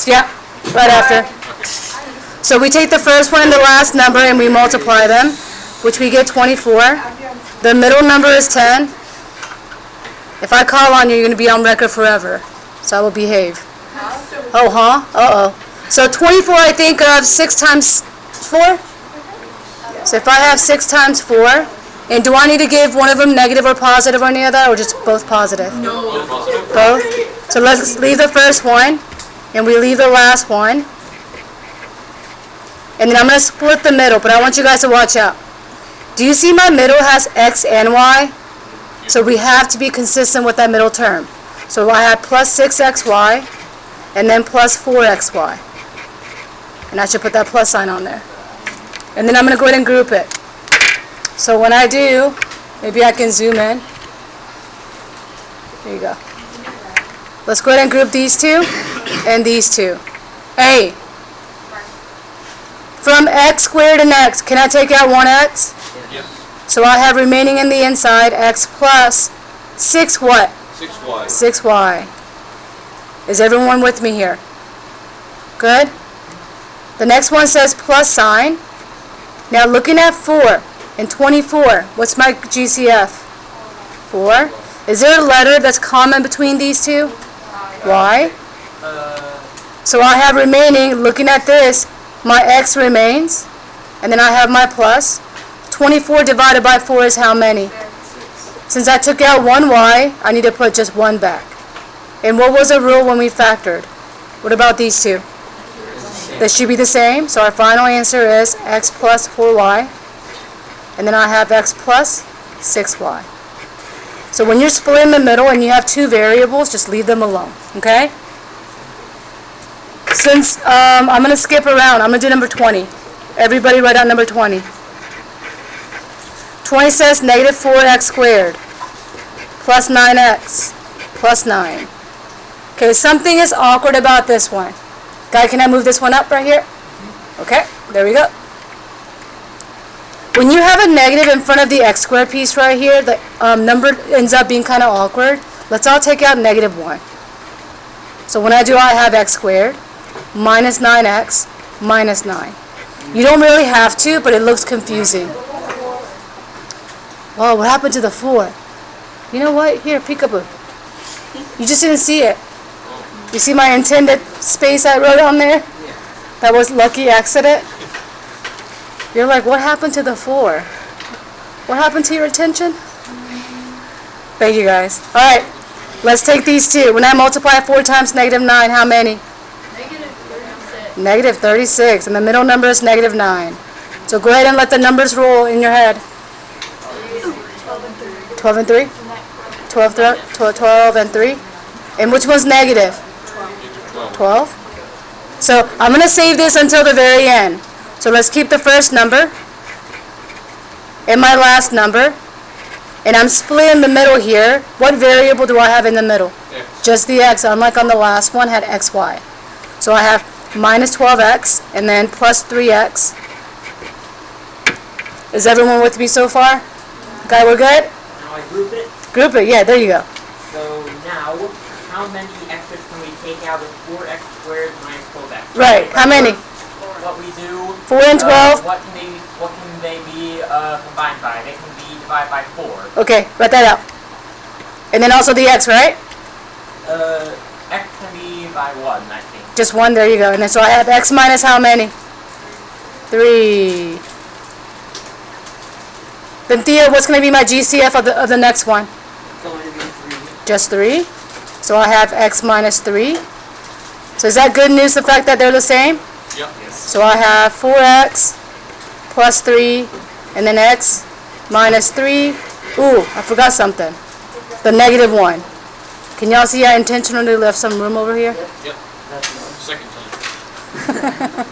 Yeah, right after. So we take the first one and the last number and we multiply them, which we get 24. The middle number is 10. If I call on you, you're going to be on record forever. So I will behave. Oh, huh? Uh-oh. So 24, I think of 6 times 4. So if I have 6 times 4, and do I need to give one of them negative or positive or any of that, or just both positive? No. Both? So let's leave the first one, and we leave the last one. And then I'm going to split the middle, but I want you guys to watch out. Do you see my middle has x and y? So we have to be consistent with that middle term. So I have plus 6xy, and then plus 4xy. And I should put that plus sign on there. And then I'm going to go ahead and group it. So when I do, maybe I can zoom in. There you go. Let's go ahead and group these two and these two. Hey, from x squared and x, can I take out 1x? Yes. So I have remaining in the inside x plus 6 what? 6y. 6y. Is everyone with me here? Good? The next one says plus sign. Now looking at 4 and 24, what's my GCF? 4. Is there a letter that's common between these two? Y. So I have remaining, looking at this, my x remains, and then I have my plus. 24 divided by 4 is how many? Since I took out 1y, I need to put just 1 back. And what was the rule when we factored? What about these two? They should be the same. So our final answer is x plus 4y. And then I have x plus 6y. So when you're splitting the middle and you have two variables, just leave them alone. Okay? Since I'm going to skip around, I'm going to do number 20. Everybody write down number 20. 20 says negative 4x squared plus 9x plus 9. Okay, something is awkward about this one. Guy, can I move this one up right here? Okay, there we go. When you have a negative in front of the x squared piece right here, the number ends up being kind of awkward. Let's all take out negative 1. So when I do, I have x squared minus 9x minus 9. You don't really have to, but it looks confusing. Oh, what happened to the 4? You know what? Here, peekaboo. You just didn't see it. You see my intended space I wrote on there? That was lucky accident. You're like, what happened to the 4? What happened to your attention? Thank you guys. All right, let's take these two. When I multiply 4 times negative 9, how many? Negative 36. Negative 36, and the middle number is negative 9. So go ahead and let the numbers roll in your head. 12 and 3? 12 and 3? And which one's negative? 12. So I'm going to save this until the very end. So let's keep the first number and my last number. And I'm splitting the middle here. What variable do I have in the middle? X. Just the x, unlike on the last one, had xy. So I have minus 12x and then plus 3x. Is everyone with me so far? Okay, we're good? Now I group it. Group it, yeah, there you go. So now, how many x's can we take out of 4x squared minus 12x? Right, how many? What we do. 4 and 12? What can they be combined by? They can be divided by 4. Okay, write that out. And then also the x, right? X can be by 1, I think. Just 1, there you go. And then so I have x minus how many? 3. Then Thea, what's going to be my GCF of the next one? It's going to be 3. Just 3. So I have x minus 3. So is that good news, the fact that they're the same? Yep. So I have 4x plus 3, and then x minus 3. Ooh, I forgot something. The negative 1. Can y'all see I intentionally left some room over here? Yep. Second time.